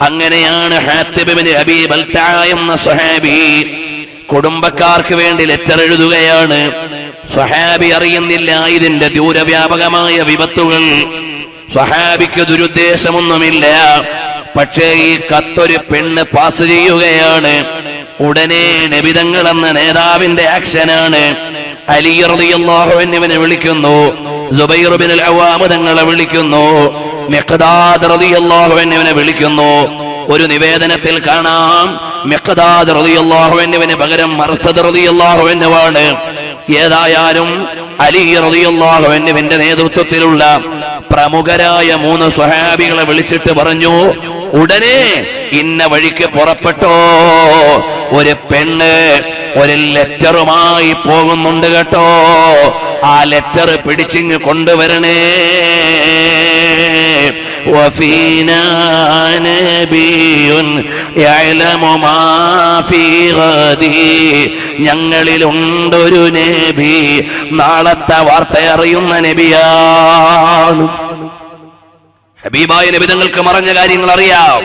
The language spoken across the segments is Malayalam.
അങ്ങനെയാണ് ഹാത്തിബ് ഇബ്നു അബീ ബൽതഅ എന്ന സ്വഹാബി കുടുംബക്കാർക്ക് വേണ്ടി ലെറ്റർ എഴുതുകയാണ്. സ്വഹാബി അറിയുന്നില്ല ഇതിന്റെ ദൂരവ്യാപകമായ വിപത്തുകൾ. സ്വഹാബിക്ക് ദുരുദ്ദേശമൊന്നുമില്ല. പക്ഷേ ഈ കത്തൊരു പെണ്ണ് പാസ് ചെയ്യുകയാണ്. ഉടനെ നബി തങ്ങൾ എന്ന നേതാവിന്റെ ആക്ഷനാണ്. അലി റളിയല്ലാഹു അൻഹുവിനെ വിളിക്കുന്നു, സുബൈർ ഇബ്നുൽ അവ്വാം തങ്ങളെ വിളിക്കുന്നു, മിഖ്ദാദ് റളിയല്ലാഹു അൻഹുവിനെ വിളിക്കുന്നു. ഒരു നിവേദനത്തിൽ കാണാം മിഖ്ദാദ് റളിയല്ലാഹു അൻഹുവിന് പകരം മർസദ് റളിയല്ലാഹു അൻഹുവാണ്. ഏതായാലും അലി റളിയല്ലാഹു അൻഹുവിന്റെ നേതൃത്വത്തിലുള്ള പ്രമുഖരായ 3 സ്വഹാബികളെ വിളിച്ചിട്ട് പറഞ്ഞു, ഉടനെ ഇന്ന വഴിക്ക് പുറപ്പെട്ടോ, ഒരു പെണ്ണ് ഒരു ലെറ്ററുമായി പോകുന്നുണ്ട് കേട്ടോ, ആ ലെറ്റർ പിടിച്ചിങ്ങ് കൊണ്ടുവരണേ. وفينا نبي يعلم ما في غد, ഞങ്ങളിലുണ്ടൊരു നബി നാളത്തെ വാർത്ത അറിയുന്ന നബിയാണ്. ഹബീബായ നബി തങ്ങൾക്ക് മറഞ്ഞ കാര്യങ്ങൾ അറിയാം.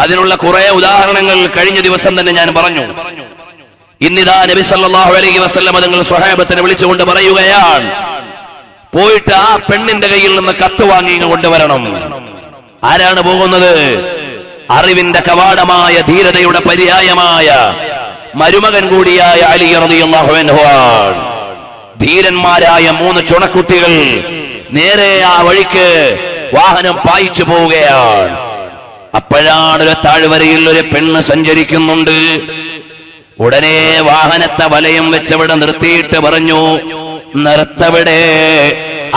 അതിനുള്ള കുറെ ഉദാഹരണങ്ങൾ കഴിഞ്ഞ ദിവസം തന്നെ ഞാൻ പറഞ്ഞു. ഇന്നിതാ നബി സല്ലല്ലാഹു അലൈഹി വസല്ലം തങ്ങൾ സ്വഹാബത്തിനെ വിളിച്ചുകൊണ്ട് പറയുകയാണ്, പോയിട്ട് ആ പെണ്ണിന്റെ കയ്യിൽ നിന്ന് കത്ത് വാങ്ങി കൊണ്ടുവരണം. ആരാണ് പോകുന്നത്? അറിവിന്റെ കവാടമായ ധീരതയുടെ പര്യായമായ മരുമകൻ കൂടിയായ അലി റളിയല്ലാഹു അൻഹു. ധീരന്മാരായ 3 ചുണക്കുട്ടികൾ നേരെ ആ വഴിക്ക് വാഹനം പായിച്ചു പോവുകയാണ്. അപ്പോഴാണ് ഒരു താഴ്വരയിൽ ഒരു പെണ്ണ് സഞ്ചരിക്കുന്നുണ്ട്. ഉടനെ വാഹനത്തെ വലയം വെച്ചവിടെ നിർത്തിയിട്ട് പറഞ്ഞു, നിർത്തവിടെ,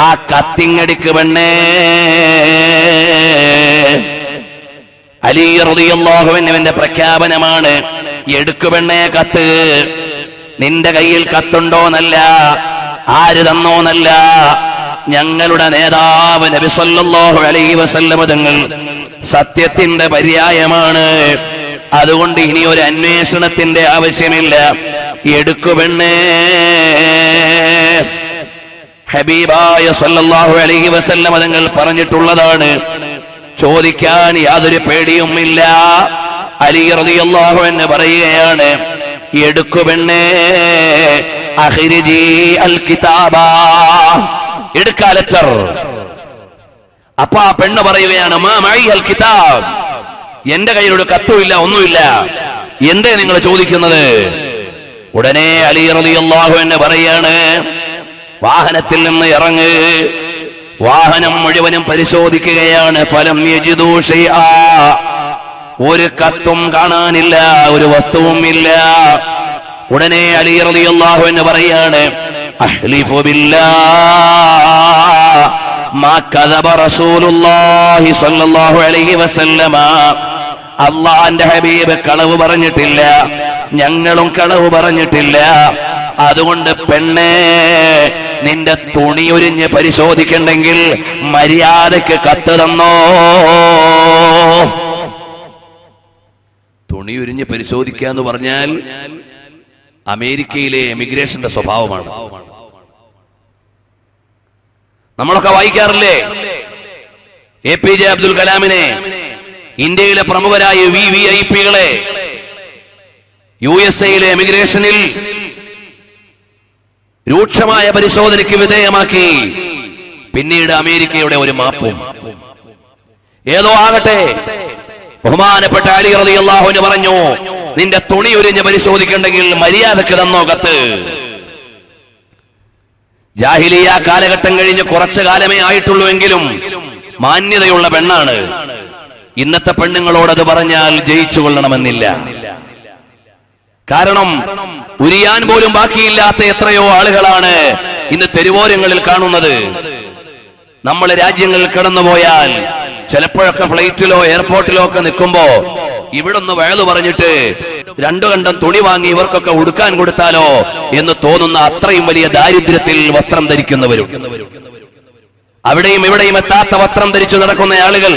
ആ കത്തിങ്ങടിക്ക് പെണ്ണേ. അലി റളിയല്ലാഹു അൻഹുവിന്റെ പ്രഖ്യാപനമാണ്, എടുക്കു പെണ്ണേ കത്ത്. നിന്റെ കയ്യിൽ കത്തുണ്ടോന്നല്ല, ആര് തന്നോന്നല്ല, ഞങ്ങളുടെ നേതാവ് നബി സല്ലല്ലാഹു അലൈഹി വസല്ലം തങ്ങൾ സത്യത്തിന്റെ പര്യായമാണ്. അതുകൊണ്ട് ഇനി ഒരു അന്വേഷണത്തിന്റെ ആവശ്യമില്ല, എടുക്കു പെണ്ണേ. ഹബീബായ സല്ലല്ലാഹു അലൈഹി വസല്ലം തങ്ങൾ പറഞ്ഞിട്ടുള്ളതാണ്, ചോദിക്കാൻ യാതൊരു പേടിയുമില്ല. അലി റളിയല്ലാഹു അൻഹു പറയുകയാണ്, എടുക്കു പെണ്ണേ, അഖ്രിജി അൽ കിതാബ, എടുക്കാ ലെറ്റർ. അപ്പൊ ആ പെണ്ണ് പറയുകയാണ്, മാ മഈ അൽ കിതാബ്, എന്റെ കയ്യിലൊരു കത്തുമില്ല, ഒന്നുമില്ല, എന്തേ നിങ്ങൾ ചോദിക്കുന്നത്? ഉടനെ അലി റളിയല്ലാഹു അൻഹു പറയാണ്, വാഹനത്തിൽ നിന്ന് ഇറങ്ങ്. വാഹനം മുഴുവനും പരിശോധിക്കുകയാണ്. ഫലം യജിദൂ ശൈആ, ഒരു കത്തും കാണാനില്ല, ഒരു വസ്തുവും ഇല്ല. ഉടനെ അലി റളിയല്ലാഹു അൻഹു പറയാണ്, അഹ്ലിഫു ബില്ലാഹ് മാ കദബ റസൂലുള്ളാഹി സ്വല്ലല്ലാഹു അലൈഹി വസല്ലമ, അല്ലാഹുവിന്റെ ഹബീബ് കളവ് പറഞ്ഞിട്ടില്ല, ഞങ്ങളും കളവ് പറഞ്ഞിട്ടില്ല. അതുകൊണ്ട് പെണ്ണേ, നിന്റെ തുണി ഉരിഞ്ഞ് പരിശോധിക്കണ്ടെങ്കിൽ മര്യാദക്ക് കത്ത് തന്നോ. തുണി ഉരിഞ്ഞ് പരിശോധിക്കുക എന്ന് പറഞ്ഞാൽ അമേരിക്കയിലെ എമിഗ്രേഷന്റെ സ്വഭാവമാണ്. നമ്മളൊക്കെ വായിക്കാറില്ലേ APJ അബ്ദുൽ കലാമിനെ, ഇന്ത്യയിലെ പ്രമുഖരായ VVIPകളെ USA എമിഗ്രേഷനിൽ രൂക്ഷമായ പരിശോധനയ്ക്ക് വിധേയമാക്കി. പിന്നീട് അമേരിക്കയുടെ ഒരു മാപ്പും. ഏതോ ആകട്ടെ, ബഹുമാനപ്പെട്ട അലി റളിയല്ലാഹു അൻഹു പറഞ്ഞു, നിന്റെ തുണി ഉരിഞ്ഞ് പരിശോധിക്കണ്ടെങ്കിൽ മര്യാദക്ക് തന്നോ കത്ത്. ജാഹിലിയ കാലഘട്ടം കഴിഞ്ഞ് കുറച്ചു കാലമേ ആയിട്ടുള്ളൂ എങ്കിലും മാന്യതയുള്ള പെണ്ണാണ്. ഇന്നത്തെ പെണ്ണുങ്ങളോടത് പറഞ്ഞാൽ ജയിച്ചു കൊള്ളണമെന്നില്ല. കാരണം ഉരിയാൻ പോലും ബാക്കിയില്ലാത്ത എത്രയോ ആളുകളാണ് ഇന്ന് തെരുവോരങ്ങളിൽ കാണുന്നത്. നമ്മൾ രാജ്യങ്ങളിൽ കടന്നുപോയാൽ ചിലപ്പോഴൊക്കെ ഫ്ലൈറ്റിലോ എയർപോർട്ടിലോ ഒക്കെ നിൽക്കുമ്പോ ഇവിടൊന്ന് വയലു പറഞ്ഞിട്ട് 2 കണ്ടം തുണി വാങ്ങി ഇവർക്കൊക്കെ ഉടുക്കാൻ കൊടുത്താലോ എന്ന് തോന്നുന്ന അത്രയും വലിയ ദാരിദ്ര്യത്തിൽ വസ്ത്രം ധരിക്കുന്നവരും, അവിടെയും ഇവിടെയും എത്താത്ത വസ്ത്രം ധരിച്ചു നടക്കുന്ന ആളുകൾ.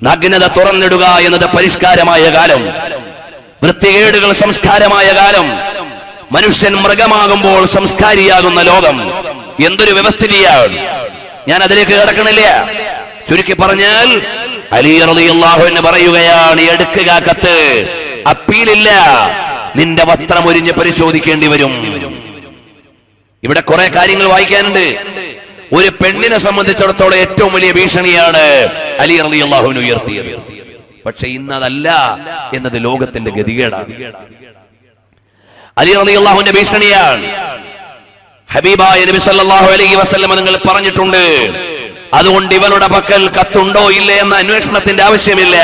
നഗ്നത തുറന്നിടുക എന്നത് പരിഷ്കാരമായ കാലം, വൃത്തികേടുകൾ സംസ്കാരമായ കാലം, മനുഷ്യൻ മൃഗമാകുമ്പോൾ സംസ്കാരിയാകുന്ന ലോകം. എന്തൊരു വ്യവസ്ഥിതിയാണ്! ഞാൻ അതിലേക്ക് കിടക്കണില്ല. ചുരുക്കി പറഞ്ഞാൽ അലി റളിയല്ലാഹു അൻഹു പറയുകയാണ്, എടുക്കുക കത്ത്, അപ്പീലില്ല, നിന്റെ വസ്ത്രം ഒരിഞ്ഞ് പരിശോധിക്കേണ്ടി വരും. ഇവിടെ കുറെ കാര്യങ്ങൾ വായിക്കാനുണ്ട്. ഒരു പെണ്ണിനെ സംബന്ധിച്ചിടത്തോളം ഏറ്റവും വലിയ ഭീഷണിയാണ് അലി റളിയല്ലാഹു അൻഹു ഉയർത്തിയത്. പക്ഷെ ഇന്നതല്ല എന്നത് ലോകത്തിന്റെ ഗതികേടാണ്. അലി റളിയല്ലാഹുവിന്റെ ഭീഷണിയാണ്. ഹബീബായ നബി സല്ലല്ലാഹു അലൈഹി വസല്ലം നിങ്ങൾ പറഞ്ഞിട്ടുണ്ട്, അതുകൊണ്ട് ഇവളുടെ പക്കൽ കത്തുണ്ടോ ഇല്ലേ എന്ന അന്വേഷണത്തിന്റെ ആവശ്യമില്ല,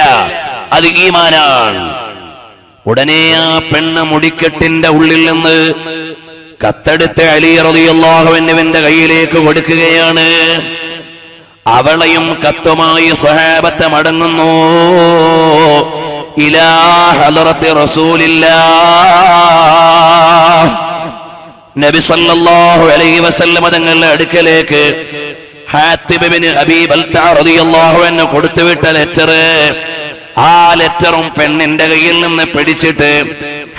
അത് ഈമാനാണ്. ഉടനെ ആ പെണ്ണ് മുടിക്കെട്ടിന്റെ ഉള്ളിൽ നിന്ന് കത്തെടുത്ത് അലി റളിയല്ലാഹു അൻഹുവിന്റെ കയ്യിലേക്ക് കൊടുക്കുകയാണ്. അവളെയും കത്തുമായി സ്വഹാബത്ത് മടങ്ങുന്നു. ഇലാ ഹളറത്തി റസൂലില്ലാഹ്, നബി സല്ലല്ലാഹു അലൈഹി വസല്ലം തങ്ങളുടെ അടുക്കലേക്ക് ഹാത്തിബ് ഇബ്നു അബീ ബൽതഅ റളിയല്ലാഹു അൻഹു കൊടുത്തുവിട്ട ലെറ്റർ, ആ ലെറ്ററും പെണ്ണിന്റെ കയ്യിൽ നിന്ന് പിടിച്ചിട്ട്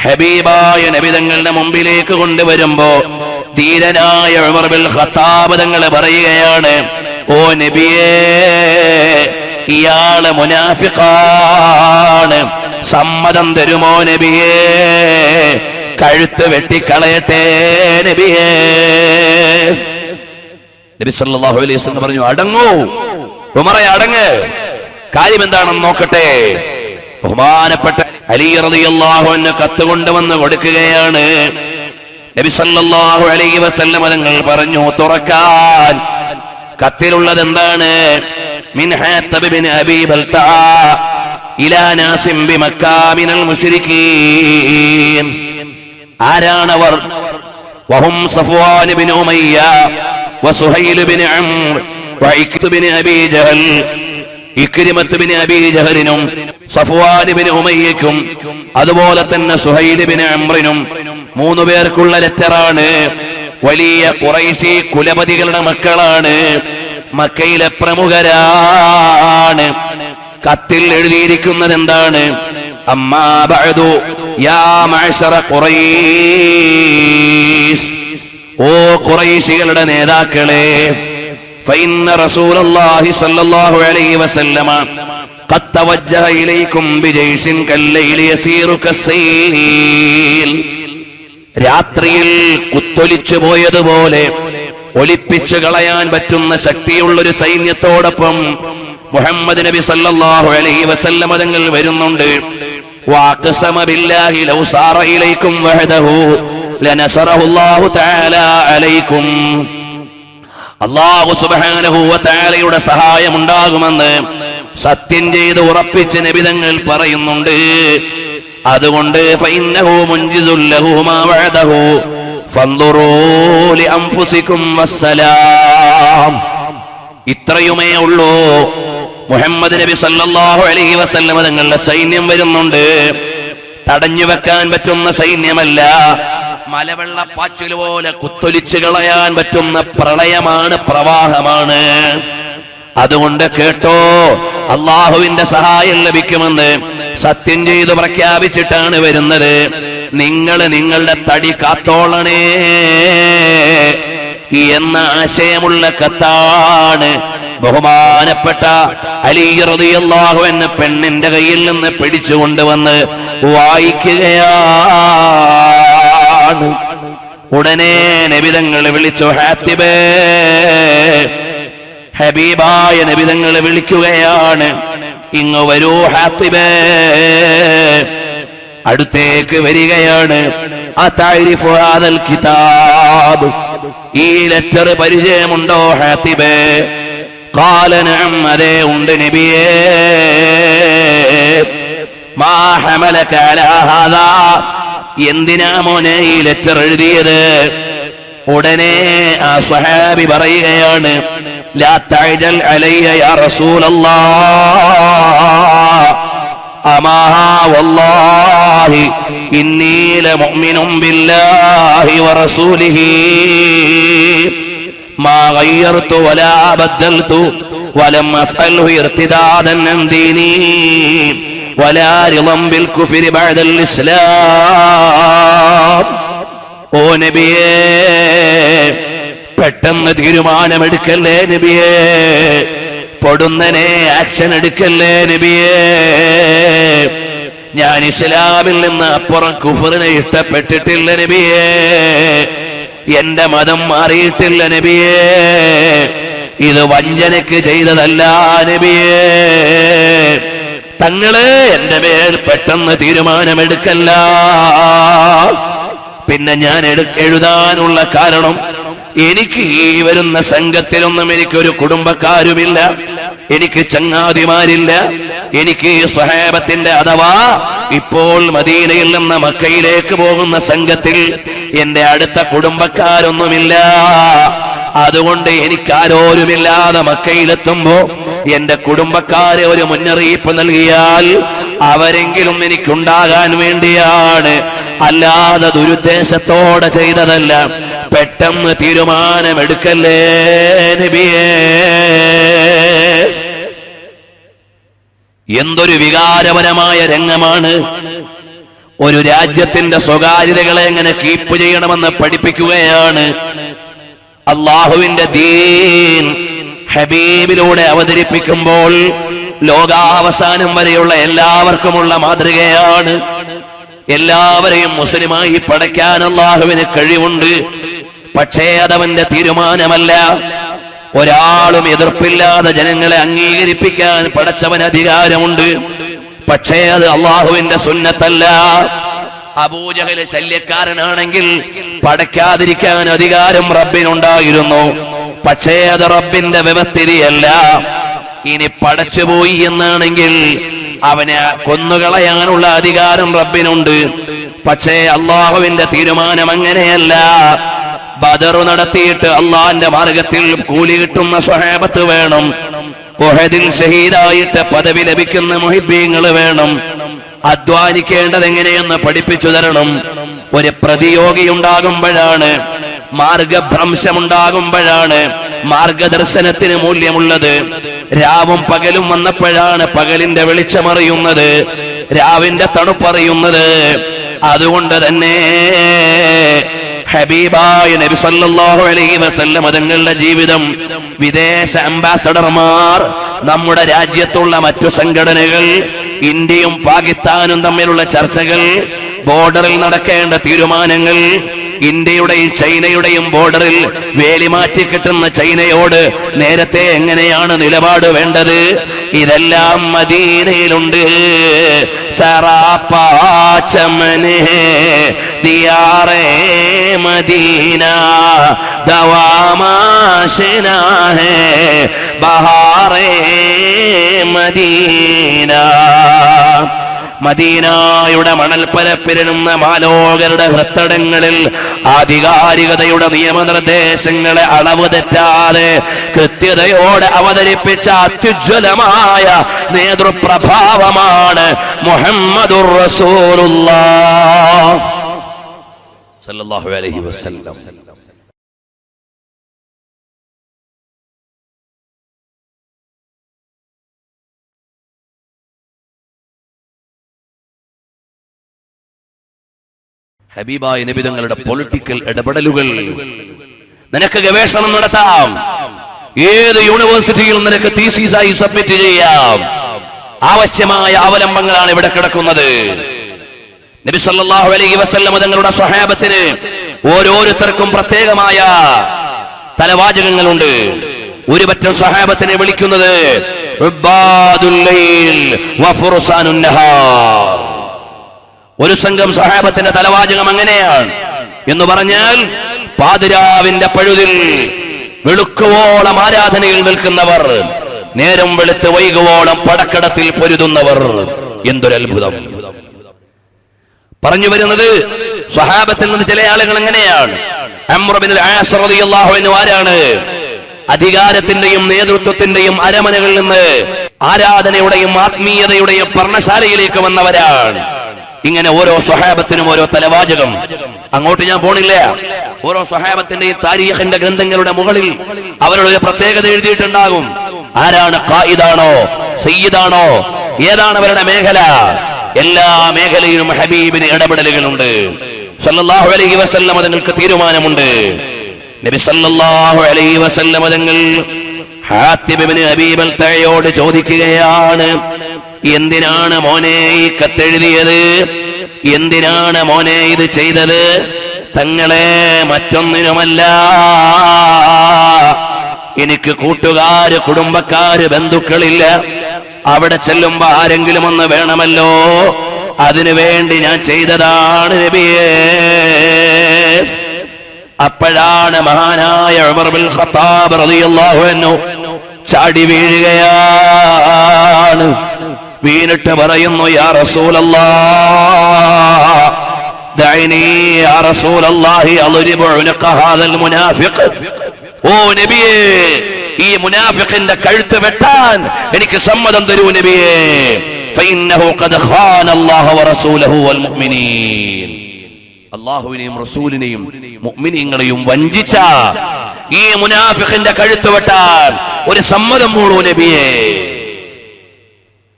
ഹബീബായ നബി തങ്ങളുടെ മുമ്പിലേക്ക് കൊണ്ടുവരുമ്പോ ധീരനായ ഉമർ ബിൻ ഖത്താബ് തങ്ങൾ പറയുകയാണ്, ഓ നബിയേ, ഇയാള് മുനാഫിഖാണ്, സമ്മതം തരുമോ നബിയേ, കഴുത്ത് വെട്ടിക്കളയട്ടെ നബിയേ. നബി സല്ലല്ലാഹു അലൈഹി വസല്ലം പറഞ്ഞു, അടങ്ങൂ ഉമറേ, അടങ്ങ്, കാര്യം എന്താണെന്ന് നോക്കട്ടെ. ബഹുമാനപ്പെട്ട അലി റളിയല്ലാഹു അൻഹു കത്ത് കൊണ്ടുവന്ന് കൊടുക്കുകയാണ്. നബി സല്ലല്ലാഹു അലൈഹി വസല്ലം തങ്ങൾ പറഞ്ഞു, തുറക്കാൻ. കത്തിലുള്ളത് എന്താണ്? മിൻ ഹാത്തിബ് ഇബ്നു അബീ ബൽതഅ ഇലാ നാസിം ബിമക്ക മിനൽ മുശ്രിക്കീൻ. ആരാണവർ? വഹും സഫ്വാൻ ഇബ്നു ഉമയ്യ വസുഹൈൽ ഇബ്നു അംർ വഇക്രിമത്ത് ഇബ്നു അബീ ജഹൽ. ഇക്രിമത്ത് ഇബ്നു അബീ ജഹലിനും സഫ്വാൻ ഇബ്നു ഉമയ്യക്കും അതുപോലെ തന്നെ സുഹൈൽ ഇബ്നു അംറിനും 3 പേർക്കുള്ള ലെറ്ററാണ്. വലിയ ഖുറൈശി കുലപതികളുടെ മക്കളാണ്, മക്കയിലെ പ്രമുഖരാണ്. കത്തിൽ എഴുതിയിരിക്കുന്നത് എന്താണ്? അമ്മാ ബഅദു യാ മഅശറ ഖുറൈശ്, ഓ ഖുറൈശികളുടെ നേതാക്കളെ, ഫഇന്ന റസൂലുള്ളാഹി സ്വല്ലല്ലാഹു അലൈഹി വസല്ലമ ഖദ് തവജ്ജഹ ഇലൈക്കും ബിജൈശിൻ കല്ലൈലി യസീറു കസ്സീൽ. രാത്രിയിൽ കുത്തൊലിച്ചു പോയതുപോലെ ഒലിപ്പിച്ചു കളയാൻ പറ്റുന്ന ശക്തിയുള്ളൊരു സൈന്യത്തോടൊപ്പം മുഹമ്മദ് നബി സല്ലല്ലാഹു അലൈഹി വസല്ലം തങ്ങൾ വരുന്നുണ്ട്. വഅഖ്സമ ബില്ലാഹി ലൗ സാറ ഇലൈക്കും വഹദഹു ലനസറഹു അല്ലാഹു തആല അലൈക്കും. അല്ലാഹു സുബ്ഹാനഹു വ തആലയുടെ സഹായം ഉണ്ടാകുമെന്ന് സത്യം ചെയ്ത് ഉറപ്പിച്ച് നബി തങ്ങൾ പറയുന്നുണ്ട്. അതുകൊണ്ട് ഫഇന്നഹു മുൻജിസുൽ ലഹു മാ വഅദഹു ഫൻദുറൂ ലിഅൻഫുസികും വസ്സലാം. ഇത്രയുമേ ഉള്ളൂ. മുഹമ്മദ് നബി സല്ലല്ലാഹു അലൈഹി വസല്ലം തങ്ങളുടെ സൈന്യം വരുന്നുണ്ട്. തടഞ്ഞു വെക്കാൻ പറ്റുന്ന സൈന്യമല്ല, മലവെള്ളപ്പാച്ചിൽ പോലെ കുത്തൊലിച്ചു കളയാൻ പറ്റുന്ന പ്രളയമാണ്, പ്രവാഹമാണ്. അതുകൊണ്ട് കേട്ടോ, അള്ളാഹുവിന്റെ സഹായം ലഭിക്കുമെന്ന് സത്യം ചെയ്ത് പ്രഖ്യാപിച്ചിട്ടാണ് വരുന്നത്. നിങ്ങൾ നിങ്ങളുടെ തടി കാത്തോളണേ എന്ന ആശയമുള്ള കത്താണ് ബഹുമാനപ്പെട്ട അലി റളിയല്ലാഹു അൻഹു പെണ്ണിന്റെ കയ്യിൽ നിന്ന് പിടിച്ചുകൊണ്ടുവന്ന് വായിക്കുകയാണ്. ഉടനെ നബി തങ്ങൾ വിളിച്ചു, ഹാത്തിബേ, ഹബീബായ നബി തങ്ങൾ വിളിക്കുകയാണ്, ഇങ്ങ് വരൂ ഹാത്തിബേ. അടുത്തേക്ക് വരികയാണ്. അതഅരിഫു ഹാദൽ കിതാബ്, ഈ ലെറ്റർ പരിചയമുണ്ടോ ഹാത്തിബേ? ഖാല നഅം, അതേ ഉണ്ട് നബിയേ. മാ ഹമലക അലാ ഹാദാ, എന്തിനാ മോനെ ഈ ലെറ്റർ എഴുതിയത്? ഉടനെ ആ സ്വഹാബി പറയുകയാണ്, ലാ തഅജൽ അലയ്യ യാ റസൂലല്ലാഹ്, അമാ വല്ലാഹി ഇന്നി ലമുഅ്മിനുൻ ബില്ലാഹി വറസൂലിഹി മാ ഗയ്യർതു വലാ ബദ്ദൽതു വലം അഫ്അൽഹു ഇർതിദാദൻ അൻ ദീനി വലാ റിളൻ ബിൽ കുഫ്രി ബഅദൽ ഇസ്ലാം. ഓ നബിയേ, പെട്ടെന്ന് തീരുമാനമെടുക്കല്ലേ നബിയേ. പൊടുന്നനെ ആക്ഷൻ എടുക്കല്ലേ നബിയേ, ഞാൻ ഇസ്ലാമിൽ നിന്ന് അപ്പുറം കുഫറിനെ ഇഷ്ടപ്പെട്ടിട്ടില്ല നബിയേ, എന്റെ മതം മാറിയിട്ടില്ല നബിയേ, ഇത് വഞ്ചനയ്ക്ക് ചെയ്തതല്ല നബിയേ, തങ്ങള് എന്റെ മേൽ പെട്ടെന്ന് തീരുമാനമെടുക്കല്ല. പിന്നെ ഞാൻ എഴുതാനുള്ള കാരണം, എനിക്ക് ഈ വരുന്ന സംഘത്തിലൊന്നും എനിക്കൊരു കുടുംബക്കാരുമില്ല, എനിക്ക് ചങ്ങാതിമാരില്ല, എനിക്ക് സ്വഹാബത്തിന്റെ അഥവാ ഇപ്പോൾ മദീനയിൽ നിന്ന് മക്കയിലേക്ക് പോകുന്ന സംഘത്തിൽ എന്റെ അടുത്ത കുടുംബക്കാരൊന്നുമില്ല. അതുകൊണ്ട് എനിക്കാരോരുമില്ലാതെ മക്കയിലെത്തുമ്പോ എന്റെ കുടുംബക്കാരെ ഒരു മുന്നറിയിപ്പ് നൽകിയാൽ അവരെങ്കിലും എനിക്കുണ്ടാകാൻ വേണ്ടിയാണ്, അല്ലാതെ ദുരുദ്ദേശത്തോടെ ചെയ്തതല്ല. പെട്ടെന്ന് തീരുമാനമെടുക്കല്ലേ നബിയേ. എന്തൊരു വികാരപരമായ രംഗമാണ്. ഒരു രാജ്യത്തിന്റെ സ്വകാര്യതകളെ എങ്ങനെ കീപ്പ് ചെയ്യണമെന്ന് പഠിപ്പിക്കുകയാണ്. അള്ളാഹുവിന്റെ ദീൻ ഹബീബിലൂടെ അവതരിപ്പിക്കുമ്പോൾ ലോകാവസാനം വരെയുള്ള എല്ലാവർക്കുമുള്ള മാതൃകയാണ്. എല്ലാവരെയും മുസ്ലിമായി പടയ്ക്കാൻ അള്ളാഹുവിന് കഴിവുണ്ട്. പക്ഷേ അതവന്റെ തീരുമാനമല്ല. ഒരാളും എതിർപ്പില്ലാതെ ജനങ്ങളെ അംഗീകരിപ്പിക്കാൻ പടച്ചവന് അധികാരമുണ്ട്. പക്ഷേ അത് അള്ളാഹുവിന്റെ സുന്നത്തല്ല. അബൂജഹൽ ശല്യക്കാരനാണെങ്കിൽ പടയ്ക്കാതിരിക്കാൻ അധികാരം റബ്ബിനുണ്ടായിരുന്നു. പക്ഷേ അത് റബ്ബിന്റെ വ്യവസ്ഥിതിയല്ല. ഇനി പടച്ചുപോയി എന്നാണെങ്കിൽ അവനെ കൊന്നുകളയാനുള്ള അധികാരം റബ്ബിനുണ്ട്. പക്ഷേ അള്ളാഹുവിന്റെ തീരുമാനം അങ്ങനെയല്ല. ബദർ നടത്തിയിട്ട് അള്ളാന്റെ മാർഗത്തിൽ കൂലി കിട്ടുന്ന സ്വഹാബത്ത് വേണം. ഉഹദിൽ ഷഹീദായിട്ട് പദവി ലഭിക്കുന്ന മുഹിബ്ബീങ്ങൾ വേണം. അധ്വാനിക്കേണ്ടത് എങ്ങനെയെന്ന് പഠിപ്പിച്ചു തരണം. ഒരു പ്രതിയോഗി ഉണ്ടാകുമ്പോഴാണ്, മാർഗഭ്രംശമുണ്ടാകുമ്പോഴാണ് മാർഗദർശനത്തിന് മൂല്യമുള്ളത്. രാവും പകലും വന്നപ്പോഴാണ് പകലിന്റെ വെളിച്ചമറിയുന്നത്, രാവിന്റെ തണുപ്പറിയുന്നത്. അതുകൊണ്ട് തന്നെ ഹബീബായ നബി സല്ലല്ലാഹു അലൈഹി വസല്ലം തങ്ങളുടെ ജീവിതം, വിദേശ അംബാസഡർമാർ, നമ്മുടെ രാജ്യത്തുള്ള മറ്റു സംഘടനകൾ, ഇന്ത്യയും പാകിസ്ഥാനും തമ്മിലുള്ള ചർച്ചകൾ, ബോർഡറിൽ നടക്കേണ്ട തീരുമാനങ്ങൾ, ഇന്ത്യയുടെയും ചൈനയുടെയും ബോർഡറിൽ വേലി മാറ്റി കിട്ടുന്ന ചൈനയോട് നേരത്തെ എങ്ങനെയാണ് നിലപാട് വേണ്ടത്, ഇതെല്ലാം മദീനയിലുണ്ട്. സറാപ്പാച്ചമനെ ദിയാറേ മദീന ദവാമാശനാ ഹേ ബഹാറേ മദീന. മദീനായുടെ മണൽപ്പരപ്പിരുന്ന മാലോകരുടെ ഹൃത്തടങ്ങളിൽ ആധികാരികതയുടെ നിയമനിർദ്ദേശങ്ങളെ അളവ് തെറ്റാതെ കൃത്യതയോടെ അവതരിപ്പിച്ച അത്യുജ്വലമായ നേതൃപ്രഭാവമാണ് മുഹമ്മദുർ റസൂലുള്ളാഹ് സല്ലല്ലാഹു അലൈഹി വസല്ലം. ഹബീബായ നബി തങ്ങളുടെ പൊളിറ്റിക്കൽ ഇടപെടലുകൾ നിനക്ക് ഗവേഷണം നടത്താം. ഏത് യൂണിവേഴ്സിറ്റിയിൽ നിനക്ക് തീസിസായി സബ്മിറ്റ് ചെയ്യാം. ആവശ്യമായ അവലംബങ്ങളാണ് ഇവിടെ കിടക്കുന്നത്. നബി സല്ലല്ലാഹു അലൈഹി വസല്ലം തങ്ങളുടെ സ്വഹാബത്തിന് ഓരോരുത്തർക്കും പ്രത്യേകമായ തലവാചകങ്ങളുണ്ട്. ഒരു പറ്റം സ്വഹാബത്തിനെ വിളിക്കുന്നത് ഉബ്ബാദുൽ ലൈൽ വഫുർസാനുൻ നഹാർ. ഒരു സംഘം സ്വഹാബത്തിന്റെ തലവാചകം അങ്ങനെയാണ് എന്ന് പറഞ്ഞാൽ, പാതിരാവിന്റെ പഴുതിൽ വെളുക്കുവോളം ആരാധനയിൽ നിൽക്കുന്നവർ, നേരം വെളുത്ത് വൈകുവോളം പടക്കടത്തിൽ പൊരുതുന്നവർ. എന്തൊരത്ഭുതം! പറഞ്ഞു വരുന്നത് സ്വഹാബത്തിൽ നിന്ന് ചില ആളുകൾ എങ്ങനെയാണ്. അംർ ഇബ്നുൽ ആസ് റളിയല്ലാഹു അൻഹു ആരാണ്? അധികാരത്തിന്റെയും നേതൃത്വത്തിന്റെയും അരമനകളിൽ നിന്ന് ആരാധനയുടെയും ആത്മീയതയുടെയും പർണശാലയിലേക്ക് വന്നവരാണ്. ഇങ്ങനെ ഓരോ സ്വഹാബത്തിനും ഓരോ തലവാചകം. അങ്ങോട്ട് ഞാൻ പോണില്ല. ഓരോ സ്വഹാബത്തിന്റെയും താരീഖിന്റെ ഗ്രന്ഥങ്ങളുടെ മുകളിൽ അവരുടെ ഒരു പ്രത്യേകത എഴുതിയിട്ടുണ്ടാകും. ആരാണ്? ഖായിദാണോ, സയ്യിദാണോ, ഏതാണ് അവരുടെ മേഖല? എല്ലാ മേഖലയിലും ഹബീബിന് ഇടപെടലുകളുണ്ട്. സല്ലല്ലാഹു അലൈഹി വസല്ലം തങ്ങൾക്ക് തീരുമാനമുണ്ട്. നബി സല്ലല്ലാഹു അലൈഹി വസല്ലം തങ്ങൾ ഹാത്തിബ് ഇബ്നു അബീ ബൽതഅയോട് ചോദിക്കുകയാണ്, എന്തിനാണ് മോനെ ഈ കത്തെഴുതിയത്? എന്തിനാണ് മോനെ ഇത് ചെയ്തത്? തങ്ങളെ, മറ്റൊന്നിനുമല്ല, എനിക്ക് കൂട്ടുകാര്, കുടുംബക്കാര്, ബന്ധുക്കളില്ല. അവിടെ ചെല്ലുമ്പോ ആരെങ്കിലും ഒന്ന് വേണമല്ലോ, അതിനു വേണ്ടി ഞാൻ ചെയ്തതാണ് നബിയേ. അപ്പോഴാണ് മഹാനായ ഉമർ ബിൻ ഖത്താബ് റളിയല്ലാഹു അൻഹു ചാടി വീഴുകയാണ്. വീണിട്ട് പറയുന്നു, യാ റസൂലല്ലാഹ്, ദഅനി യാ റസൂലല്ലാഹി അദ്രിബു ഉനഖ ഹാദൽ മുനാഫിഖ്. ഓ നബിയേ, ഈ മുനാഫിഖിന്റെ കഴുത്ത് വെട്ടാൻ എനിക്ക് സമ്മതം തരൂ നബിയേ. ഫഇന്നഹു ഖദ് ഖാന അല്ലാഹു വറസൂലഹു വൽ മുഅ്മിനീൻ. അല്ലാഹുവിനെയും റസൂലിനെയും മുഅ്മിനീങ്ങളെയും വഞ്ചിച്ച ഈ മുനാഫിഖിന്റെ കഴുത്ത് വെട്ടാൻ ഒരു സമ്മതം മൂളൂ നബിയേ.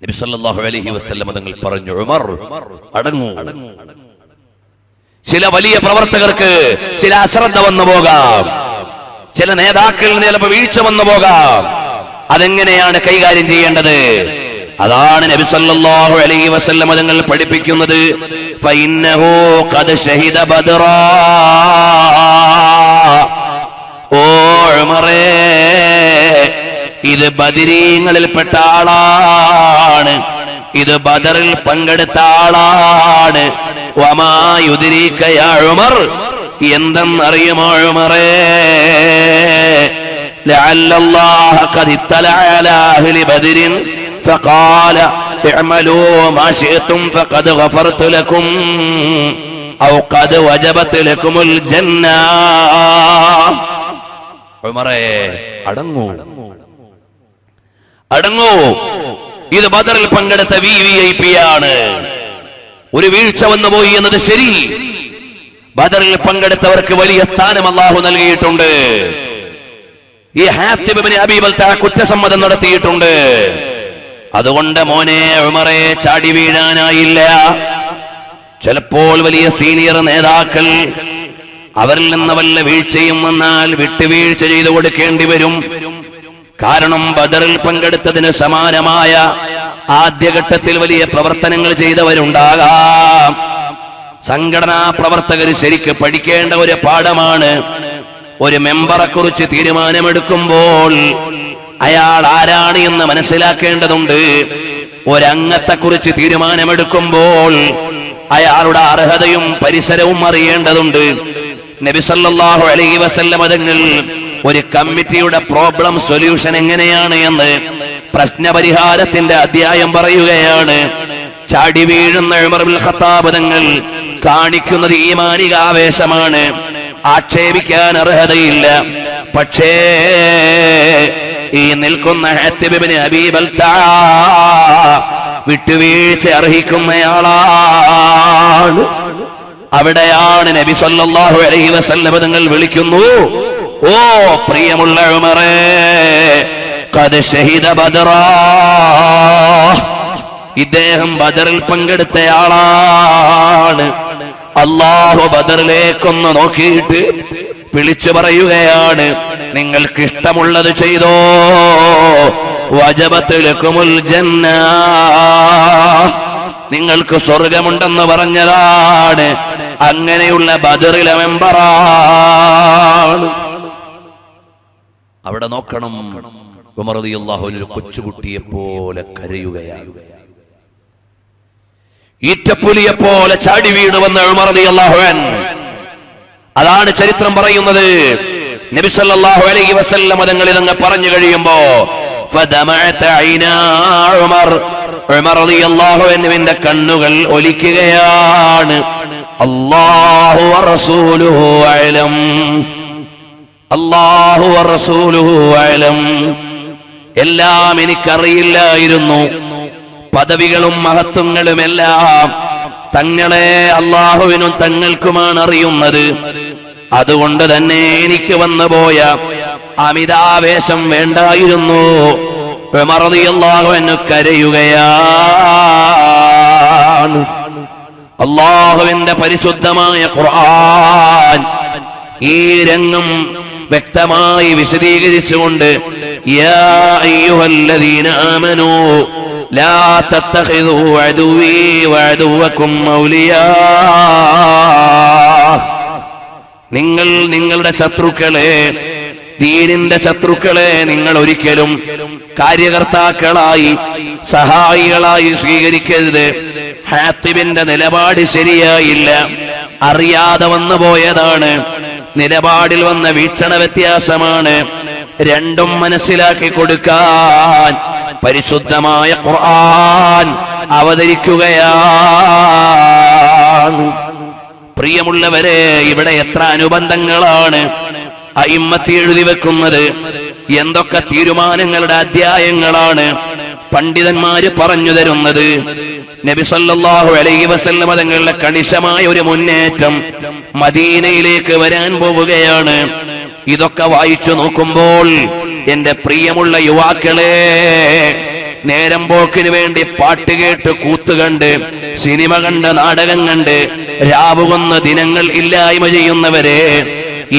നബി സല്ലല്ലാഹു അലൈഹി വസല്ലം തങ്ങൾ പറഞ്ഞു, ഉമർ അടങ്ങൂ. ചില വലിയ പ്രവർത്തകർക്ക് ചില അശ്രദ്ധ വന്നു പോകാം, ചില നേതാക്കളിൽ ചിലപ്പോൾ വീഴ്ച വന്നു പോകാം. അതെങ്ങനെയാണ് കൈകാര്യം ചെയ്യേണ്ടത്? അതാണ് നബി സല്ലല്ലാഹു അലൈഹി വസല്ലം തങ്ങൾ പഠിപ്പിക്കുന്നത്. ഫഇന്നഹു ഖദ് ശഹിദ ബദ്റാ. ഓ ഉമറേ, ഇത് ബദരീങ്ങളിൽപ്പെട്ട ആളാണ്, ഇത് ബദറിൽ പങ്കെടുത്ത ആളാണ്. വമാ യുദ്രീക യാ ഉമർ, എന്തെന്നറിയുമോ ഉമറേ, ലഅല്ലല്ലാഹ ഖദ് ഇത്തലഅ അലാ അഹ്ലി ബദരിൻ ഫഖാല ഇഅമലൂ മാ ശിഅ്തും ഫഖദ് ഗഫർതു ലക്കും ഔ ഖദ് വജബത് ലക്കുമുൽ ജന്ന. ഉമറേ, അടങ്ങൂ, അടങ്ങൂ. ഇത് ബദറിൽ പങ്കെടുത്ത VIP ആണ്. ഒരു വീഴ്ച വന്നു പോയി എന്നത് ശരി. ബദറിൽ പങ്കെടുത്തവർക്ക് വലിയ സ്ഥാനം അല്ലാഹു നൽകിയിട്ടുണ്ട്. ഈ ഹാത്തിബ് ഇബ്നു അബീ ബൽതഅ കുറ്റസമ്മതം നടത്തിയിട്ടുണ്ട്. അതുകൊണ്ട് മോനെ ഉമറേ, ചാടി വീഴാനായില്ല. ചിലപ്പോൾ വലിയ സീനിയർ നേതാക്കൾ, അവരിൽ നിന്ന് വല്ല വീഴ്ചയും വന്നാൽ വിട്ടുവീഴ്ച ചെയ്തു കൊടുക്കേണ്ടി വരും. കാരണം ബദറിൽ പങ്കെടുത്തതിന് സമാനമായ ആദ്യഘട്ടത്തിൽ വലിയ പ്രവർത്തനങ്ങൾ ചെയ്തവരുണ്ടാകാം. സംഘടനാ പ്രവർത്തകർ ശരിക്ക് പഠിക്കേണ്ട ഒരു പാഠമാണ്, ഒരു മെമ്പറെ കുറിച്ച് തീരുമാനമെടുക്കുമ്പോൾ അയാൾ ആരാണ് എന്ന് മനസ്സിലാക്കേണ്ടതുണ്ട്. ഒരംഗത്തെ കുറിച്ച് തീരുമാനമെടുക്കുമ്പോൾ അയാളുടെ അർഹതയും പരിസരവും അറിയേണ്ടതുണ്ട്. നബി സല്ലല്ലാഹു അലൈഹി വസല്ലം തങ്ങൾ ഒരു കമ്മിറ്റിയുടെ പ്രോബ്ലം സൊല്യൂഷൻ എങ്ങനെയാണ് എന്ന് പ്രശ്നപരിഹാരത്തിന്റെ അധ്യായം പറയുകയാണ്. ചാടി വീഴുന്ന ഉമർ ഇബ്നുൽ ഖത്താബ് തങ്ങൾ കാണിക്കുന്നത് ഈമാനിക ആവേശമാണ്, ആക്ഷേപിക്കാൻ അർഹതയില്ല. പക്ഷേ ഈ നിൽക്കുന്ന ഹാത്തിബ് ഇബ്നു അബീ ബൽതഅ വിട്ടുവീഴ്ച അർഹിക്കുന്നയാളാണ്. അവിടെയാണ് നബി സല്ലല്ലാഹു അലൈഹി വസല്ലം തങ്ങൾ വിളിക്കുന്നു, ഓ പ്രിയമുള്ള ഉമറേ, ഖദ് ശഹിദ ബദ്റാ. ഇദ്ദേഹം ബദറിൽ പങ്കെടുത്തയാളാണ്. അല്ലാഹു ബദറിലേക്കൊന്ന് നോക്കിയിട്ട് വിളിച്ചു പറയുകയാണ്, നിങ്ങൾക്ക് ഇഷ്ടമുള്ളത് ചെയ്തോ, വജബത് ലക്കുമുൽ ജന്ന, നിങ്ങൾക്ക് സ്വർഗമുണ്ടെന്ന് പറഞ്ഞതാണ്. അങ്ങനെയുള്ള ബദറിലെ മെമ്പറാണ്. അവിടെ നോക്കണം, ഉമർ റളിയല്ലാഹു അൻഹു ഒരു കൊച്ചുകുട്ടിയെ പോലെ കരയുകയാണ്. ഈറ്റപ്പുലിയെ പോലെ ചാടി വീണ് വന്ന ഉമർ റളിയല്ലാഹു അൻഹു. അതാണ് ചരിത്രം പറയുന്നത്. നബി സല്ലല്ലാഹു അലൈഹി വസല്ലം തങ്ങൾ ഇതങ്ങ് പറഞ്ഞു കഴിയുമ്പോ ഫദമഅത ഐനാ ഉമർ, ഉമർ റളിയല്ലാഹു അൻഹുവിന്റെ കണ്ണുകൾ ഒലിക്കുകയാണ്. അല്ലാഹു വറസൂലുഹു അഅലം, അല്ലാഹു വറസൂലുഹു അഅലം. എല്ലാം എനിക്കറിയില്ലായിരുന്നു, പദവികളും മഹത്വങ്ങളും എല്ലാം തങ്ങളെ അല്ലാഹുവിനും തങ്ങൾക്കുമാണ് അറിയുന്നത്. അതുകൊണ്ട് തന്നെ എനിക്ക് വന്നുപോയ അമിതാവേശം വേണ്ടായിരുന്നു. ഉമർ റളിയല്ലാഹു അൻഹു കരയുകയാണ്. അല്ലാഹുവിന്റെ പരിശുദ്ധമായ ഖുർആൻ ഈ രംഗം വ്യക്തമായി വിശദീകരിച്ചുകൊണ്ട് യാ അയ്യുഹല്ലദീന ആമനൂ ലാ തത്തഖിദൂ അദുവീ വഅദുവക്കും ഔലിയാ. നിങ്ങൾ നിങ്ങളുടെ ശത്രുക്കളെ, ദീനിന്റെ ശത്രുക്കളെ നിങ്ങൾ ഒരിക്കലും കാര്യകർത്താക്കളായി സഹായികളായി സ്വീകരിക്കരുത്. ഹാത്തിബിന്റെ നിലപാട് ശരിയായില്ല, അറിയാതെ വന്നു പോയതാണ്, നിലപാടിൽ വന്ന വീക്ഷണ വ്യത്യാസമാണ്. രണ്ടും മനസ്സിലാക്കി കൊടുക്കാൻ പരിശുദ്ധമായ ഖുർആൻ അവതരിക്കുകയാണ്. പ്രിയമുള്ളവരെ, ഇവിടെ എത്ര അനുബന്ധങ്ങളാണ് അയിമ്മത്തി എഴുതി വെക്കുന്നത്, എന്തൊക്കെ തീരുമാനങ്ങളുടെ അധ്യായങ്ങളാണ് പണ്ഡിതന്മാര് പറഞ്ഞു തരുന്നത്. നബി സല്ലല്ലാഹു അലൈഹി വസല്ലം തങ്ങളുടെ കണിശമായ ഒരു മുന്നേറ്റം മദീനയിലേക്ക് വരാൻ പോവുകയാണ്. ഇതൊക്കെ വായിച്ചു നോക്കുമ്പോൾ എന്റെ പ്രിയമുള്ള യുവാക്കളെ, നേരം പോക്കിന് വേണ്ടി പാട്ട് കേട്ട് കൂത്തുകണ്ട് സിനിമ കണ്ട് നാടകം കണ്ട് രാവുകൊന്ന ദിനങ്ങൾ ഇല്ലായ്മ ചെയ്യുന്നവരെ,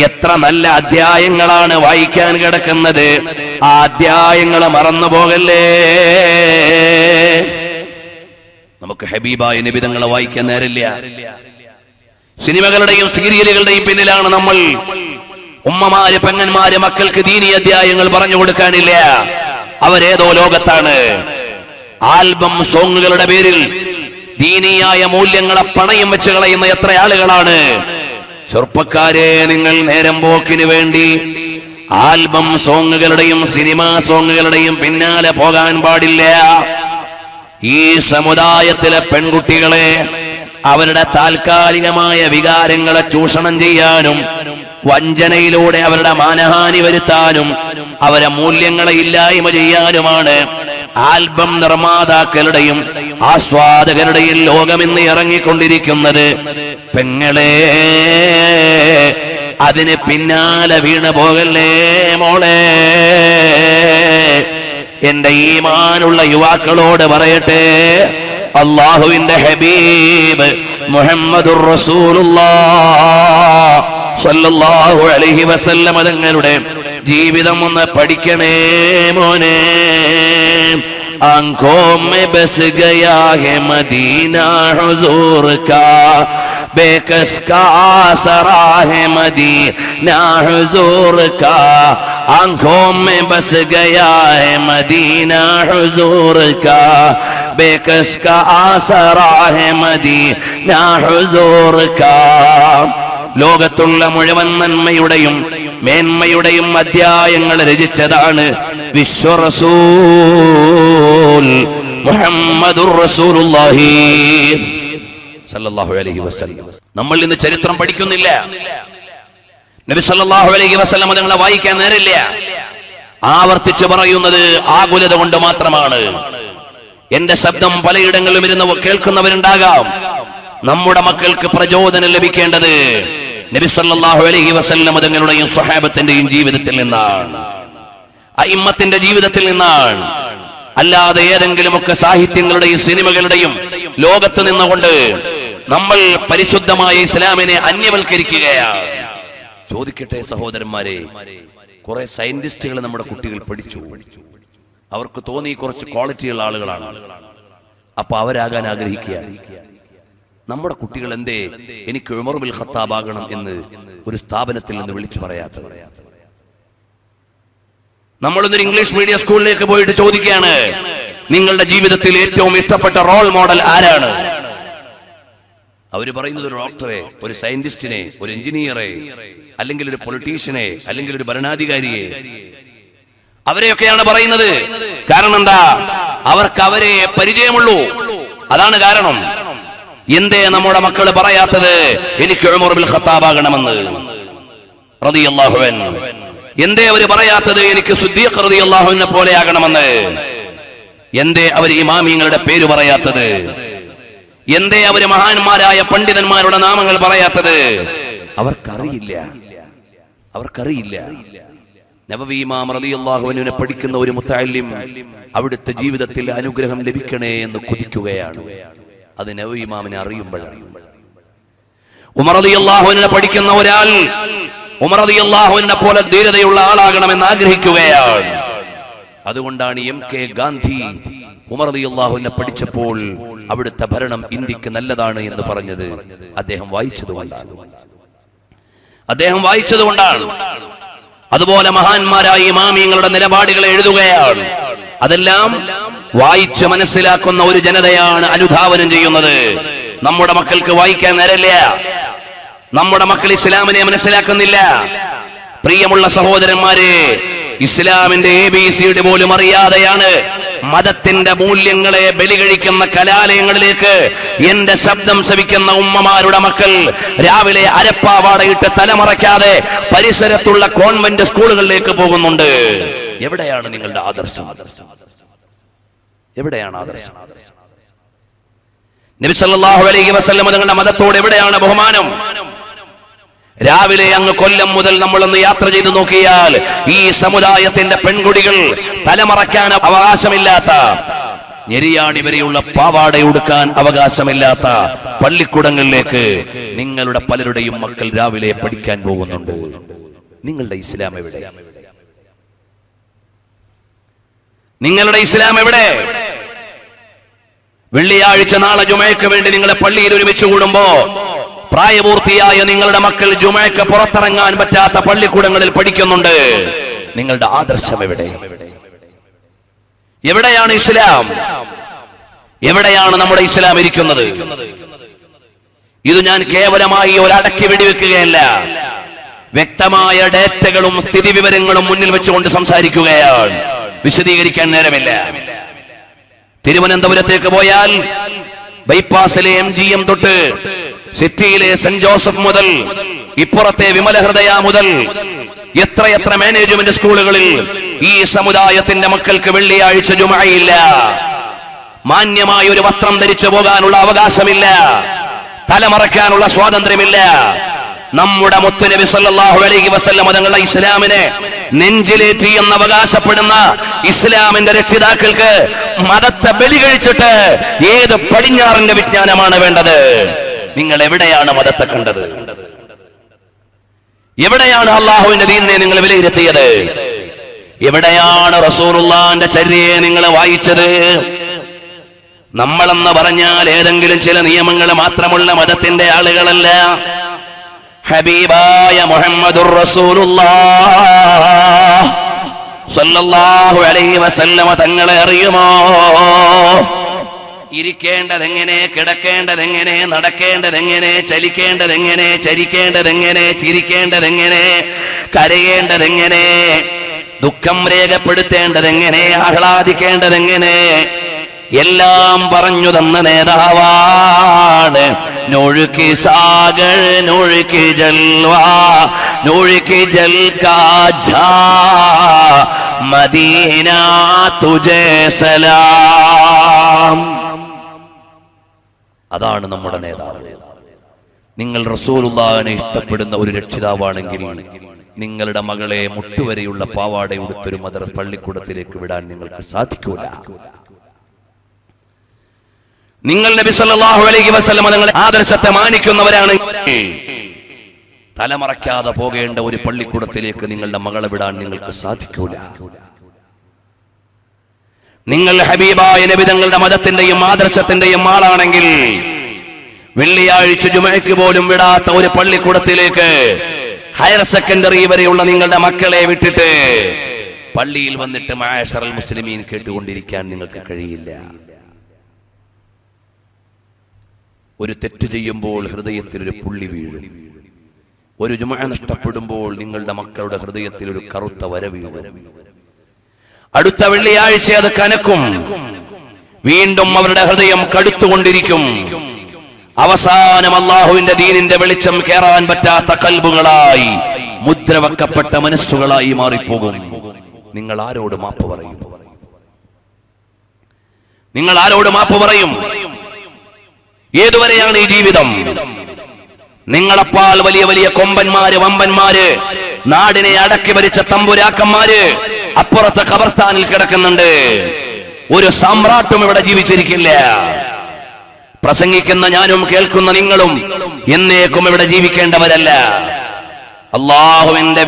എത്ര നല്ല അധ്യായങ്ങളാണ് വായിക്കാൻ കിടക്കുന്നത്. ആ അധ്യായങ്ങൾ മറന്നു പോകല്ലേ. നമുക്ക് ഹബീബായ നബി തങ്ങളെ വായിക്കാൻ നേരില്ല. സിനിമകളുടെയും സീരിയലുകളുടെയും പിന്നിലാണ് നമ്മൾ. ഉമ്മമാര്, പെങ്ങന്മാര് മക്കൾക്ക് ദീനീ അധ്യായങ്ങൾ പറഞ്ഞു കൊടുക്കാനില്ല. അവരേതോ ലോകത്താണ്. ആൽബം സോങ്ങുകളുടെ പേരിൽ ദീനീയായ മൂല്യങ്ങളെ പണയം വെച്ച് കളയുന്ന എത്ര ആളുകളാണ്. ചെറുപ്പക്കാരെ, നിങ്ങൾ നേരം പോക്കിന് വേണ്ടി ആൽബം സോങ്ങുകളുടെയും സിനിമാ സോങ്ങുകളുടെയും പിന്നാലെ പോകാൻ പാടില്ല. ഈ സമുദായത്തിലെ പെൺകുട്ടികളെ അവരുടെ താൽക്കാലികമായ വികാരങ്ങളെ ചൂഷണം ചെയ്യാനും വഞ്ചനയിലൂടെ അവരുടെ മാനഹാനി വരുത്താനും അവരെ മൂല്യങ്ങളെ ഇല്ലായ്മ ചെയ്യാനുമാണ് ആൽബം നിർമ്മാതാക്കളുടെയും ആസ്വാദകരുടെയും ലോകമിന്ന് ഇറങ്ങിക്കൊണ്ടിരിക്കുന്നത്. പെങ്ങളെ, അതിന് പിന്നാലെ വീണു പോകല്ലേ മോളെ. എന്റെ ഈമാനുള്ള യുവാക്കളോട് പറയട്ടെ, അല്ലാഹുവിന്റെ ഹബീബ് മുഹമ്മദുർ റസൂലുള്ളാഹ് സല്ലല്ലാഹു അലൈഹി വസല്ലം തങ്ങളുടെ ജീവിതം ഒന്ന് പഠിക്കണേ മോനെ. ആँखों में बस गया है मदीना हुजूर का, बेकस का आसरा है मदीना हुजूर का. आँखों में बस गया है मदीना हुजूर का, बेकस का आसरा है मदीना हुजूर का. ലോകത്തുള്ള മുഴുവൻ നന്മയുടെയും മേന്മയുടെയും അധ്യായങ്ങൾ രചിച്ചതാണ് വിശ്വറസൂൽ മുഹമ്മദുർ റസൂലുള്ളാഹി സല്ലല്ലാഹു അലൈഹി വസല്ലം. നമ്മൾ ഇന്ന് ചരിത്രം പഠിക്കുന്നില്ല. നബി സല്ലല്ലാഹു അലൈഹി വസല്ലം തങ്ങളെ വായിക്കാൻ നേരില്ല. ആവർത്തിച്ച് പറയുന്നത് ആകുലത കൊണ്ട് മാത്രമാണ്. എന്റെ ശബ്ദം പലയിടങ്ങളിലും ഇരുന്ന് കേൾക്കുന്നവരുണ്ടാകാം. നമ്മുടെ മക്കൾക്ക് പ്രചോദനം ലഭിക്കേണ്ടത് നബി സല്ലല്ലാഹു അലൈഹി വസല്ലം തങ്ങളുടെയും സ്വഹാബത്തിന്റെയും ജീവിതത്തിൽ നിന്നാണ്, അയിമ്മത്തിന്റെ ജീവിതത്തിൽ നിന്നാണ്. അല്ലാതെ ഏതെങ്കിലുമൊക്കെ സാഹിത്യങ്ങളുടെയും സിനിമകളുടെയും ലോകത്ത് നിന്നുകൊണ്ട് നമ്മൾ പരിശുദ്ധമായ ഇസ്ലാമിനെ അന്യവൽക്കരിക്കുകയാണ്. ചോദിക്കട്ടെ സഹോദരന്മാരെ, കുറെ സയന്റിസ്റ്റുകൾ നമ്മുടെ കുട്ടികൾ പഠിച്ചു. അവർക്ക് തോന്നി കുറച്ച് ക്വാളിറ്റിയുള്ള ആളുകളാണ്, അപ്പൊ അവരാകാൻ ആഗ്രഹിക്കുകയാണ്. നമ്മുടെ കുട്ടികൾ എന്തേ എനിക്ക് ഉമർ ബിൻ ഖത്താബ് ആകണം എന്ന് ഒരു സ്ഥാപനത്തിൽ നിന്ന് വിളിച്ചു പറയാത്തത്? നമ്മളൊന്നൊരു ഇംഗ്ലീഷ് മീഡിയം സ്കൂളിലേക്ക് പോയിട്ട് ചോദിക്കുകയാണ്, നിങ്ങളുടെ ജീവിതത്തിൽ ഏറ്റവും ഇഷ്ടപ്പെട്ട റോൾ മോഡൽ ആരാണ്? അവര് പറയുന്നത് ഒരു ഡോക്ടറെ, ഒരു സയന്റിസ്റ്റിനെ, ഒരു എഞ്ചിനീയറെ, അല്ലെങ്കിൽ ഒരു പൊളിറ്റീഷ്യനെ, അല്ലെങ്കിൽ ഒരു ഭരണാധികാരിയെ, അവരെയൊക്കെയാണ് പറയുന്നത്. കാരണം എന്താ? അവർക്ക് അവരെ പരിചയമുള്ളൂ. അതാണ് കാരണം. എന്തേ നമ്മുടെ മക്കൾ പറയാത്തത് എനിക്ക് ഉമർ ബിൻ ഖത്താബ് ആകണമെന്ന് റളിയല്ലാഹു അൻഹു? എന്തേ അവര് പറയാത്തത് എനിക്ക് സിദ്ദീഖ് റളിയല്ലാഹു അൻഹു പോലെ ആകണമെന്ന്? എന്തേ അവർ ഇമാമിങ്ങളുടെ പേര് പറയാത്തത്? എന്തേ അവര് മഹാന്മാരായ പണ്ഡിതന്മാരുടെ നാമങ്ങൾ പറയാത്തത്? അവർക്കറിയില്ല. നബവി ഇമാം റളിയല്ലാഹു അൻഹുവിനെ പഠിക്കുന്ന ഒരു മുത്തഅല്ലിം അവിടുത്തെ ജീവിതത്തിൽ അനുഗ്രഹം ലഭിക്കണേ എന്ന് കൊതിക്കുകയാണ്. അത് നബവി ഇമാമിനെ അറിയുമ്പോഴാണ്. ഉമർ റളിയല്ലാഹു അൻഹുവിനെ പഠിക്കുന്ന ഒരാൾ ഉമർ റളിയല്ലാഹു അൻഹുവിനെ പോലെ ധീരതയുള്ള ആളാകണമെന്ന് ആഗ്രഹിക്കുകയാണ്. അതുകൊണ്ടാണ് MK ഗാന്ധി ഉമർ റളിയല്ലാഹുവിനെ പഠിച്ചപ്പോൾ അവിടുത്തെ ഭരണം ഇന്ത്യക്ക് നല്ലതാണ് എന്ന് പറഞ്ഞത്. അദ്ദേഹം വായിച്ചതുകൊണ്ടാണ്. അതുപോലെ മഹാന്മാരായ ഇമാമിയങ്ങളുടെ നിലപാടുകളെ എഴുതുകയാണ്. അതെല്ലാം വായിച്ച് മനസ്സിലാക്കുന്ന ഒരു ജനതയാണ് അനുധാവനം ചെയ്യുന്നത്. നമ്മുടെ മക്കൾക്ക് വായിക്കാൻ നേരമില്ല. നമ്മുടെ മക്കൾ ഇസ്ലാമിനെ മനസ്സിലാക്കുന്നില്ല. പ്രിയമുള്ള സഹോദരന്മാരെ, ഇസ്ലാമിന്റെ ABCD പോലും അറിയാതെയാണ് മതത്തിന്റെ മൂല്യങ്ങളെ ബലികഴിക്കുന്ന കലാലയങ്ങളിലേക്ക് എന്റെ ശബ്ദം ശ്രവിക്കുന്ന ഉമ്മമാരുടെ മക്കൾ രാവിലെ അരപ്പാവാടയിട്ട് തലമറയ്ക്കാതെ പരിസരത്തുള്ള കോൺവെന്റ് സ്കൂളുകളിലേക്ക് പോകുന്നുണ്ട്. എവിടെയാണ് നിങ്ങളുടെ ആദർശം? എവിടെയാണ് ആദർശം? നബി സല്ലല്ലാഹു അലൈഹി വസല്ലം തങ്ങളുടെ മതത്തോട് എവിടെയാണ് ബഹുമാനം? രാവിലെ അങ്ങ് കൊല്ലം മുതൽ നമ്മളൊന്ന് യാത്ര ചെയ്ത് നോക്കിയാൽ ഈ സമുദായത്തിന്റെ പെൺകുടികൾ തലമറയ്ക്കാൻ അവകാശമില്ലാത്ത, ഞെരിയാണി വരെയുള്ള പാവാട ഉടുക്കാൻ അവകാശമില്ലാത്ത പള്ളിക്കൂടങ്ങളിലേക്ക് നിങ്ങളുടെ പലരുടെയും മക്കൾ രാവിലെ പഠിക്കാൻ പോകുന്നുണ്ട്. നിങ്ങളുടെ ഇസ്ലാം എവിടെ? നിങ്ങളുടെ ഇസ്ലാം എവിടെ? വെള്ളിയാഴ്ച നാളെ ജുമയ്ക്ക് വേണ്ടി നിങ്ങളെ പള്ളിയിൽ ഒരുമിച്ച് കൂടുമ്പോ പ്രായപൂർത്തിയായ നിങ്ങളുടെ മക്കൾ ജുമയ്ക്ക് പുറത്തിറങ്ങാൻ പറ്റാത്ത പള്ളിക്കൂടങ്ങളിൽ പഠിക്കുന്നുണ്ട്. നിങ്ങളുടെ ആദർശം എവിടെ? എവിടെയാണ് ഇസ്ലാം? എവിടെയാണ് നമ്മുടെ ഇസ്ലാം ഇരിക്കുന്നത്? ഇത് ഞാൻ കേവലമായി ഒരടക്കി വെടിവെക്കുകയല്ല, വ്യക്തമായ ഡേറ്റകളും സ്ഥിതിവിവരങ്ങളും മുന്നിൽ വെച്ചുകൊണ്ട് സംസാരിക്കുകയാണ്. വിശദീകരിക്കാൻ നേരമില്ല. തിരുവനന്തപുരത്തേക്ക് പോയാൽ ബൈപ്പാസിലെ MGM തൊട്ട് സിറ്റിയിലെ സെന്റ് ജോസഫ് മുതൽ ഇപ്പുറത്തെ വിമലഹൃദയ മുതൽ എത്രയെത്ര മാനേജ്മെന്റ് സ്കൂളുകളിൽ ഈ സമുദായത്തിന്റെ മക്കൾക്ക് വെള്ളിയാഴ്ച ജുമഅയില്ല. മാന്യമായ ഒരു വസ്ത്രം ധരിച്ചു പോകാനുള്ള അവകാശമില്ല. തലമറയ്ക്കാനുള്ള സ്വാതന്ത്ര്യമില്ല. നമ്മുടെ മുത്തുനബി സല്ലല്ലാഹു അലൈഹി വസല്ലം തങ്ങളുടെ ഇസ്ലാമിനെ നെഞ്ചിലേറ്റി എന്ന് അവകാശപ്പെടുന്ന ഇസ്ലാമിന്റെ രക്ഷിതാക്കൾക്ക് മതത്തെ ബലി കഴിച്ചിട്ട് ഏത് പടിഞ്ഞാറിന്റെ വിജ്ഞാനമാണ് വേണ്ടത്? നിങ്ങൾ എവിടെയാണ് മതത്തെ കണ്ടത്? എവിടെയാണ് അള്ളാഹുവിന്റെ ദീനിനെ നിങ്ങൾ വിലയിരുത്തിയത്? എവിടെയാണ് റസൂലുള്ളാഹിന്റെ ചര്യയെ നിങ്ങൾ വായിച്ചത്? നമ്മളെന്ന് പറഞ്ഞാൽ ഏതെങ്കിലും ചില നിയമങ്ങൾ മാത്രമുള്ള മതത്തിന്റെ ആളുകളല്ല. ഹബീബായ മുഹമ്മദുർ റസൂലുള്ളാഹ് സ്വല്ലല്ലാഹു അലൈഹി വസല്ലമ തങ്ങളെ അറിയുമോ? ഇരിക്കേണ്ടതെങ്ങനെ, കിടക്കേണ്ടതെങ്ങനെ, നടക്കേണ്ടതെങ്ങനെ, ചലിക്കേണ്ടതെങ്ങനെ, ചരിക്കേണ്ടതെങ്ങനെ, ചിരിക്കേണ്ടതെങ്ങനെ, കരയേണ്ടതെങ്ങനെ, ദുഃഖം രേഖപ്പെടുത്തേണ്ടതെങ്ങനെ, ആഹ്ലാദിക്കേണ്ടതെങ്ങനെ, എല്ലാം പറഞ്ഞു തന്ന നേതാവാണ്. നൂഴുക്കി സാഗർ നൂഴുക്കി ജൽവാ നൂഴുക്കി ജൽകാ ജാ മദീന തുജേ സലാം. അതാണ് നമ്മുടെ നേതാവ്. നിങ്ങൾ റസൂലുള്ളാഹിനെ ഇഷ്ടപ്പെടുന്ന ഒരു രക്ഷിതാവാണെങ്കിൽ നിങ്ങളുടെ മകളെ മുട്ടുവരെയുള്ള പാവാട ഉടുത്തൊരു മദ്രസ പള്ളിക്കൂടത്തിലേക്ക് വിടാൻ നിങ്ങൾക്ക് സാധിക്കൂല. നിങ്ങൾ നബി സല്ലല്ലാഹു അലൈഹി വസല്ലം തങ്ങളുടെ ആദർശത്തെ മാനിക്കുന്നവരാണെങ്കിൽ തലമറയ്ക്കാതെ പോകേണ്ട ഒരു പള്ളിക്കൂടത്തിലേക്ക് നിങ്ങളുടെ മകളെ വിടാൻ നിങ്ങൾക്ക് സാധിക്കൂല. നിങ്ങൾ ഹബീബായ നബി തങ്ങളുടെ മതത്തിന്റെയും ആദർശത്തിന്റെയും ആളാണെങ്കിൽ വെള്ളിയാഴ്ച ജുമഅയ്ക്ക് പോലും വിടാത്ത ഒരു പള്ളിക്കൂടത്തിലേക്ക് ഹയർ സെക്കൻഡറി വരെയുള്ള നിങ്ങളുടെ മക്കളെ വിട്ടിട്ട് പള്ളിയിൽ വന്നിട്ട് മഅശറൽ മുസ്ലിമീൻ കേട്ടുകൊണ്ടിരിക്കാൻ നിങ്ങൾക്ക് കഴിയില്ല. ഒരു തെറ്റ് ചെയ്യുമ്പോൾ ഹൃദയത്തിൽ ഒരു പുള്ളി വീഴും. ഒരു ജുമഅ നഷ്ടപ്പെടുമ്പോൾ നിങ്ങളുടെ മക്കളുടെ ഹൃദയത്തിൽ ഒരു കറുത്ത വര വീഴും. അടുത്ത വെള്ളിയാഴ്ച അത് കനക്കും. വീണ്ടും അവരുടെ ഹൃദയം കടുത്തുകൊണ്ടിരിക്കും. അവസാനം അല്ലാഹുവിന്റെ ദീനിന്റെ വെളിച്ചം കേറാൻ പറ്റാത്ത കൽബുകളായി മുദ്രവെക്കപ്പെട്ട മനസ്സുകളായി മാറിപ്പോകും. നിങ്ങൾ ആരോട് മാപ്പ് പറയും? നിങ്ങൾ ആരോട് മാപ്പ് പറയും? ഏതുവരെയാണ് ഈ ജീവിതം? നിങ്ങളെപ്പാൽ വലിയ വലിയ കൊമ്പന്മാര്, വമ്പന്മാര്, നാടിനെ അടക്കി ഭരിച്ച തമ്പുരാക്കന്മാര് അപ്പുറത്തെ ഖബർസ്ഥാനിൽ കിടക്കുന്നുണ്ട്. ഒരു സമ്രാട്ടും ഇവിടെ ജീവിച്ചിരിക്കില്ല. പ്രസംഗിക്കുന്ന ഞാനും കേൾക്കുന്ന നിങ്ങളും എന്നേക്കും ഇവിടെ ജീവിക്കേണ്ടവരല്ല. അല്ലാഹുവിന്റെ